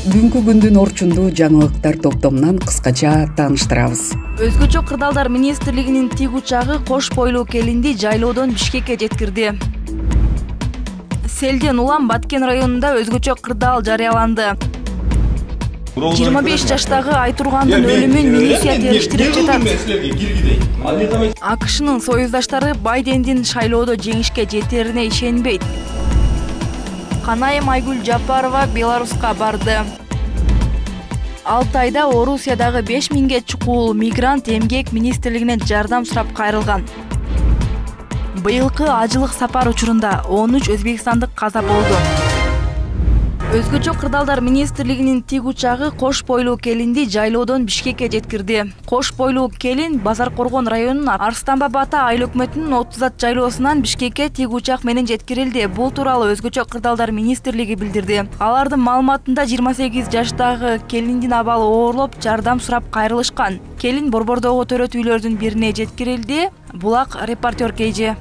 Бүгүнкү күндүн орчундуу жаңылыктар топтомунан кыскача тааныштырабыз. Өзгөчө кырдаалдар министрлигинин тиг учагы кош бойлуу келинди жайлоодон Бишкекке жеткирди. Селден улам Баткен районунда өзгөчө кырдаал жарыяланды. 25 жаштагы Айтургандын өлүмүн милиция териштирип жатат. АКШнын союздаштары Байдендин шайлоодо жеңишке жетерине ишенбейт. Канайым Айгүл Жапарова Беларуска барды. 6 айда Орусиядагы 5000ге чукул мигрант эмгек министрлигинен жардам сурап кайрылган. Быйылкы ажылык сапар учурунда 13 өзбекстандык каза болду. Өзгөчө кырдаалдар министрлигинин тиг учагы кош бойлуу келинди жайлоодон Бишкекке жеткирди. Кош бойлуу келин Базаркоргон районунун Арстанбаб ата айыл өкмөтүнүн 30 жайлоосунан Бишкекке тиг учак менен жеткирилди. Бул тууралуу өзгөчө кырдаалдар министрлиги билдирди. Алардын маалыматында 28 жаштагы келиндин абалы оорлоп, жардам сурап кайрылышкан. Келин Борбордогу төрөт үйлөрдүн бирине жеткирилди. Булак репортер KG.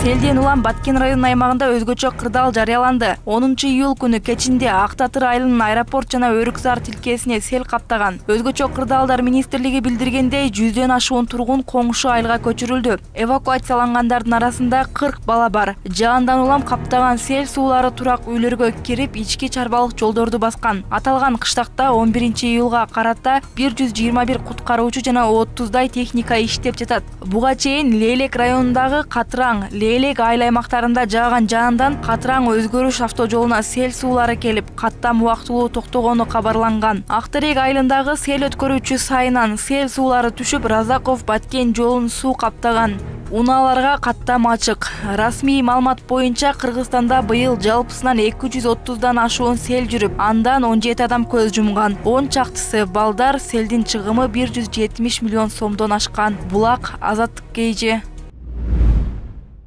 Селден улам Баткен районунун аймагында өзгөчө кырдаал жарыяланды. 10 июл күнү кечинде Ак Татыр айылынын аэропорт жана Өрүксар тилкесине сел каптаган. Өзгөчө кырдаалдар министрлиги билдиргендей, 100дөн ашуун тургун коңшу айылга көчүрүлдү. Эвакуациялангандардын арасында 40 бала бар. Жаандан улам каптаган сел суулары турак үйлөргө кирип, ички чарбалык жолдорду баскан. Аталган кыштакта 11 июлга карата 121 куткаруучу жана 30дай техника иштеп жатат. Буга чейин Лейлек районундагы Катыраң, Лейлек айыл аймактарында жааган жаандан Катыраң өзгөрүш автожолуна сел суулары келип, каттам убактылуу токтогону кабарланган. Актерек айылындагы сел өткөрүүчү сайынан сел суулары түшүп, Разаков Баткен жолун суу каптаган. Унааларга каттам ачык. Расмий маалымат боюнча Кыргызстанда быйыл жалпысынан 230дан ашуун сел жүрүп, андан 17 адам көз жумган. 10 чактысы балдар, селдин чыгымы 170 миллион сомдон ашкан. Булак Азаттык KG.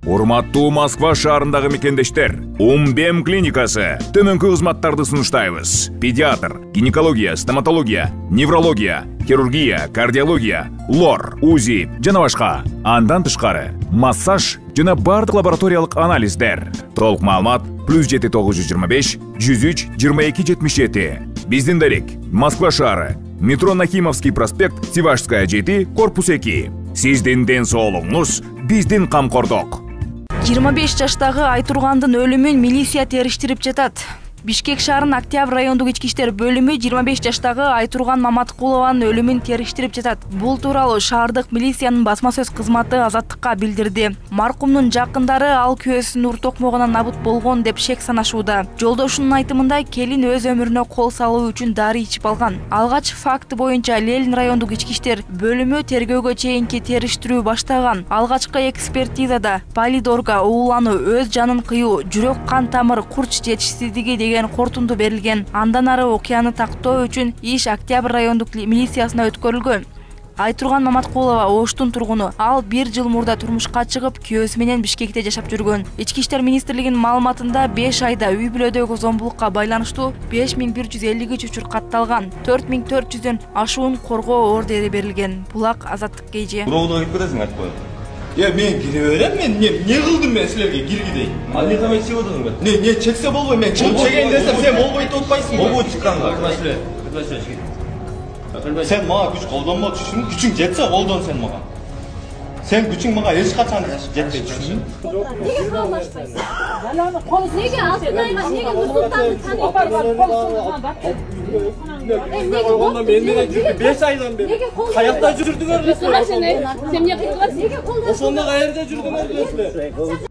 Урматтуу Москва шаарындагы мекендештер, Умбем клиникасы төмөнкү кызматтарды сунуштайбыз. Педиатр, гинекология, стоматология, неврология, хирургия, кардиология, лор, УЗИ жана башка. Андан тышкары массаж жана бардык лабораториялык анализдер. Толук маалымат +7 925 103 22 77. Биздин дарек Москва шаары, метро Нахимовский проспект, Сивашская 7, корпус 2. Сиздин ден соолугуңуз биздин камкордук. 25 жаштагы Айтургандын өлүмүн милиция териштирип жатат. Бишкек шаарынын Октябрь райондук ички иштер бөлүмү 25 жаштагы Айтурган Маматкулованын өлүмүн териштирип жатат. Бул тууралуу шаардык милициянын басма сөз кызматы Азаттыкка билдирди. Маркумдун жакындары ал күйөөсүнүн нур токмогунан набыт болгон деп шек санашууда. Жолдошунун айтымында, келин өз өмүрүнө кол салуу үчүн дары ичип алган. Алгач факты боюнча Ленин райондук ички иштер бөлүмү тергөөгө чейинки териштирүү баштаган. Алгачкы экспертизада полидорга уулануу, өз жанын кыюу, жүрөк кан тамыр курч жетишсиздиги деген кортунду берилген. Андан ары окуяны тактоо үчүн иш Октябрь райондук милициясына өткөрүлгөн. Айтурган Маматкулова Оштун тургуну. Ал 1 жыл мурда турмушка чыгып, күйөөсү менен Бишкекте жашап жүргөн. Ички иштер министрлигинин маалыматында 5 айда үй бүлөдөгү зомбулукка байланыштуу 5153 учур катталган. 4400дөн ашуун коргоо ордери берилген. Булак Азаттык KG. Буроодо кирип кетесиң, айтып коет. Мен кире берем, мен не кылдым мен силерге киргидей? Ал не камай чыгып отурдуң бе? Не чексе болбой, мен чыгып чегейин десем, сен болбой отпайсың. Болбой чыкканга. Sen mağa güç koldanma düşünün, gücün jetse koldan sen mağa. Sen gücün mağa eş kaçan jetpey düşünün. Nege kallaşpayсың? Nege altındayma, nege Nursultan'ı tanıyıp Nege koldan benden жүрдү 5 aydan beri. Kayakta жүрдүңөр resmen. Sen ne kılıyorsun? Nege koldan? Ошондо каерде жүрдүңөр resmen.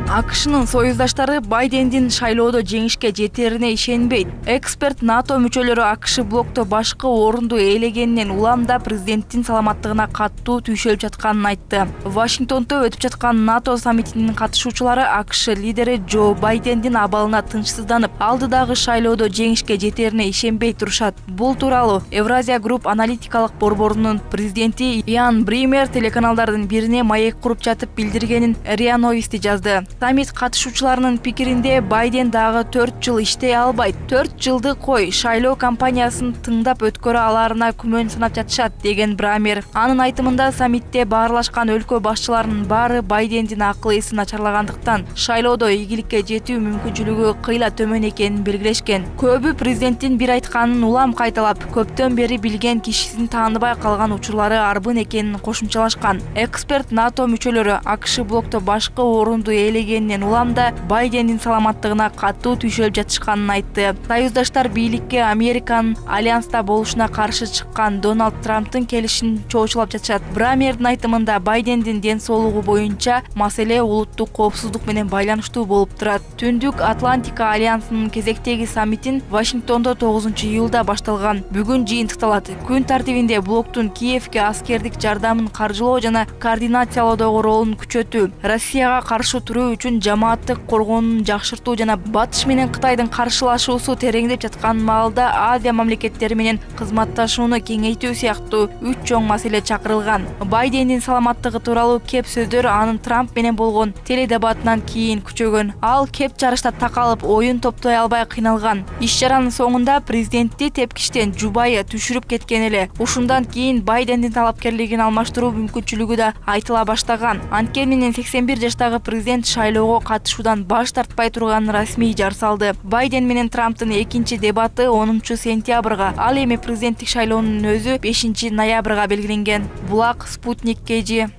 АКШнын союздаштары Байдендин шайлоодо жеңишке жетерине ишенбейт. Эксперт НАТО мүчөлөрү АКШ блокто башкы орунду ээлегенинен улам да президенттин саламаттыгына каттуу түйшөлүп жатканын айтты. Вашингтондо өтүп жаткан НАТО саммитинин катышуучулары АКШ лидери Джо Байдендин абалына тынчсызданып, алдыдагы шайлоодо жеңишке жетерине ишенбей турушат. Бул тууралуу Евразия Групп аналитикалык борборунун президенти Ян Бример телеканалдардын бирине маек куруп жатып билдиргенин РИА Новости жазды. Саммит катышуучуларынын пикиринде Байден дагы 4 жыл иштей албайт. 4 жылды кой, шайлоо кампаниясын тыңдап өткөрө аларына күмөн санап жатышат деген Брамер. Анын айтымында саммитте баарлашкан өлкө башчыларынын баары Байдендин акыл эсин начарлагандыктан шайлоодо ийгиликке жетүү мүмкүнчүлүгү кыйла төмөн экенин белгилешкен. Көбү президенттин бир айтканын улам кайталап, көптөн бери билген кишисин тааныбай калган учурлары арбын экенин кошумчалашкан. Эксперт НАТО мүчөлөрү АКШ блокто башкы орунду ээлегенинен улам да Байдендин саламаттыгына катуу түйшөлүп жатышканын айтты. Союздаштар бийликке Американын альянста болушуна каршы чыккан Дональд Трамптын келишин чоочулап жатышат. Брамердин айтымында Байдендин ден соолугу боюнча маселе улуттук коопсуздук менен байланыштуу болуп турат. Түндүк Атлантика альянсынын кезектеги саммитин Вашингтондо 9-июлда башталган. Бүгүн жыйынтыкталат. Күн тартибинде блоктун Киевке аскердик жардамын каржылоо жана координациялоодогу ролун күчөтүү, Россияга каршы туруу үчүн жамааттык коргоонун жакшыртуу жана Батыш менен Кытайдын каршылашуусу тереңдеп жаткан маалда Азия мамлекеттери менен кызматташууну кеңейтүү сыяктуу 3 чоң маселе чакырылган. Байдендин саламаттыгы тууралуу кеп сөздөр анын Трамп менен болгон теледебатынан кийин күчөгөн. Ал кеп жарышта такалып, оюн топтой албай кыйналган. Иш-чаранын соңунда президентти тепкиштен жубайы түшүрүп кеткен эле. Ушундан кийин Байдендин талапкерлигин алмаштыруу мүмкүнчүлүгү да айтыла баштаган. Анткени менен 81 жаштагы президент шайлоого катышуудан баш тартпай турганын расмий жар салды. Байден менен Трамптын экинчи дебаты 10-сентябрга, ал эми президенттик шайлоонун өзү 5-ноябрга белгиленген. Булак Спутник KG.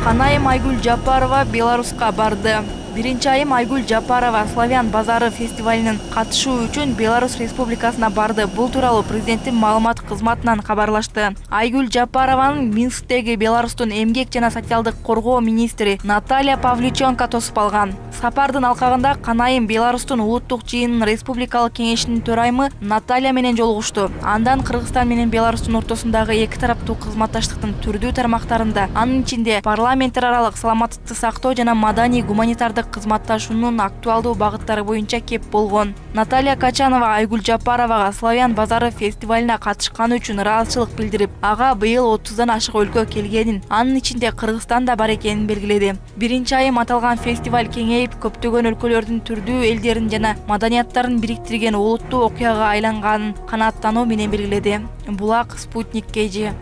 Канайым Айгүл Жапарова Беларуска барды. Биринчи айым Айгүл Жапарова Славян базары фестивалинин катышуу үчүн Беларусь Республикасына барды. Бул тууралуу президенттин маалымат кызматынан кабарлашты. Айгүл Жапарованын Минсктеги Беларустун эмгек жана социалдык коргоо министри Наталья Павлюченко тосуп алган. Сапардын алкагында Канайым Беларустун улуттук жыйынынын республикалык кеңешинин төрайымы Наталья менен жолугушту. Андан Кыргызстан менен Беларустун ортосундагы эки тараптуу кызматташтыктын түрдүү тармактарында, анын ичинде парламенттер аралык саламаттыкты сактоо жана маданий гуманитардык кызматташуунун актуалдуу багыттары боюнча кеп болгон. Наталья Качанова Айгүл Жапаровага Славян базары фестивалине катышканы үчүн ыраазычылык билдирип, ага быйыл 30дан ашык өлкө келгенин, анын ичинде Кыргызстан да бар экенин белгиледи. Биринчи айым аталган фестиваль кеңейип, көптөгөн өлкөлөрдүн түрдүү элдерин жана маданияттарын бириктирген улуттуу окуяга айланганын канааттануу менен белгиледи. Булак Спутник KG.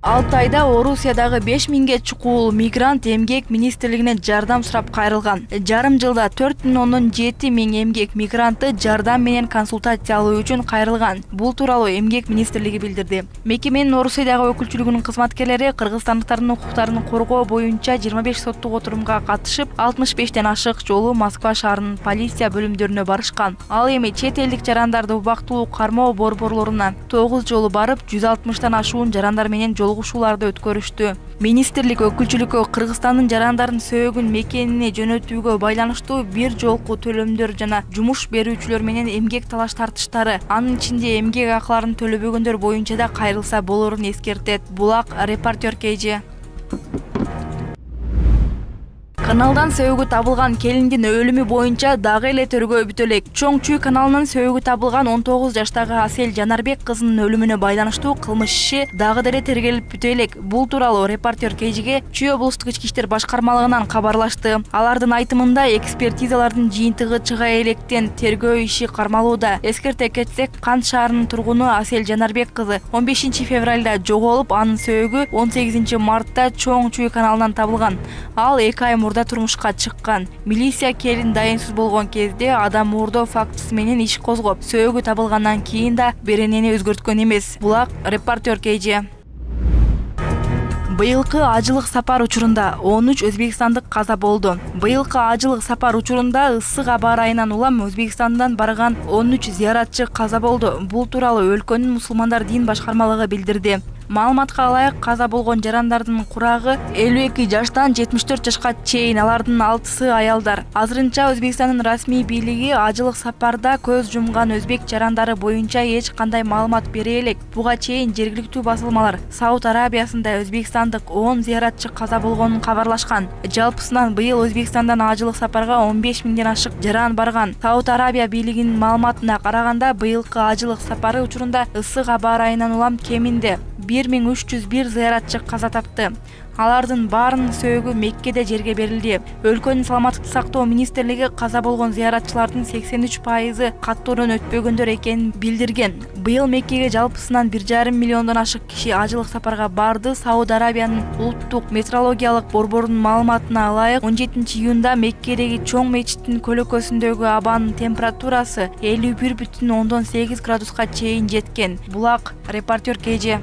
Алтайда Орусиядагы 5000ге чукул мигрант эмгек министрлигинен жардам сурап кайрылган. Жарым жылда 4,7 эмгек мигранты жардам менен консультация алуу үчүн кайрылган. Бул тууралуу эмгек министрлиги билдирди. Мекеменин Орусиядагы өкүлчүлүгүнүн кызматкерлери кыргызстандыктардын укуктарын коргоо боюнча 25 соттук отурумга катышып, 65ден ашык жолу Москва шаарынын полиция бөлүмдөрүнө барышкан. Ал эми чет элдик жарандарды убактылуу кармоо борборлоруна 9 жолу барып, 160тан ашуун жарандар менен жолугушууларды өткөрүштү. Министрлик өкүлчүлүккө Кыргызстандын жарандарын сөөгүн мекенине жөнөтүүгө байланыштуу бир жолку төлөмдөр жана жумуш берүүчүлөр менен эмгек талаш тартыштары, анын ичинде эмгек акыларын төлөбөгөндөр боюнча да кайрылса болорун эскертет. Булак Репортер KG. Каналдан сөөгү табылган келиндин өлүмү боюнча дагы эле төргөө бүтө элек. Чоң Чүй каналынан сөөгү табылган 19 жаштагы Асель Жанарбек кызынын өлүмүнө байланыштуу кылмыш иши дагы деле тергелип бүтө элек. Бул тууралуу Репортер KGге Чүй облустук ички иштер башкармалыгынан кабарлашты. Алардын айтымында экспертизалардын жыйынтыгы чыга электен тергөө иши кармалууда. Эскерте кетсек, Кант шаарынын тургуну Асель Жанарбек кызы 15 февралда жоголуп, анын сөөгү 18 мартта Чоң Чүй каналынан табылган. Ал 2 ай мурда турмушка чыккан. Милиция келин дайынсыз болгон кезде адам уурдоо фактысы менен иш козгоп, сөөгү табылгандан кийин да беренени өзгөрткөн эмес. Булак Репортер KG. Быйылкы ажылык сапар учурунда 13 өзбекстандык каза болду. Быйылкы ажылык сапар учурунда ысык аба ырайынан улам Өзбекстандан барган 13 зыяратчы каза болду. Бул тууралуу өлкөнүн мусулмандар дин башкармалыгы билдирди. Маалыматка ылайык, каза болгон жарандардын курагы 52 жаштан 74 жашка чейин, алардын 6сы аялдар. Азырынча Өзбекстандын расмий бийлиги ажылык сапарда көз жумган өзбек жарандары боюнча эч кандай маалымат бере элек. Буга чейин жергиликтүү басылмалар Сауд Арабиясында өзбекстандык 10 зыяратчы каза болгонун кабарлашкан. Жалпысынан быйыл Өзбекстандан ажылык сапарга 15 миңден ашык жаран барган. Сауд Арабия бийлигинин маалыматына караганда, быйылкы ажылык сапары учурунда ысык аба ырайынан улам кеминде 1301 зыяратчы каза тапты. Алардын баарынын сөөгү Меккеде жерге берилди. Өлкөнүн саламаттыкты сактоо министрлиги каза болгон зыяратчылардын 83% каттоодон өтпөгөндөр экенин билдирген. Быйыл Меккеге жалпысынан 1,5 миллиондон ашык киши ажылык сапарга барды. Сауд Арабиянын улуттук метеорологиялык борборунун маалыматына ылайык 17 июнда Меккедеги чоң мечиттин көлөкөсүндөгү абанын температурасы 51,8 градуска чейин жеткен. Булак репортер КЖ.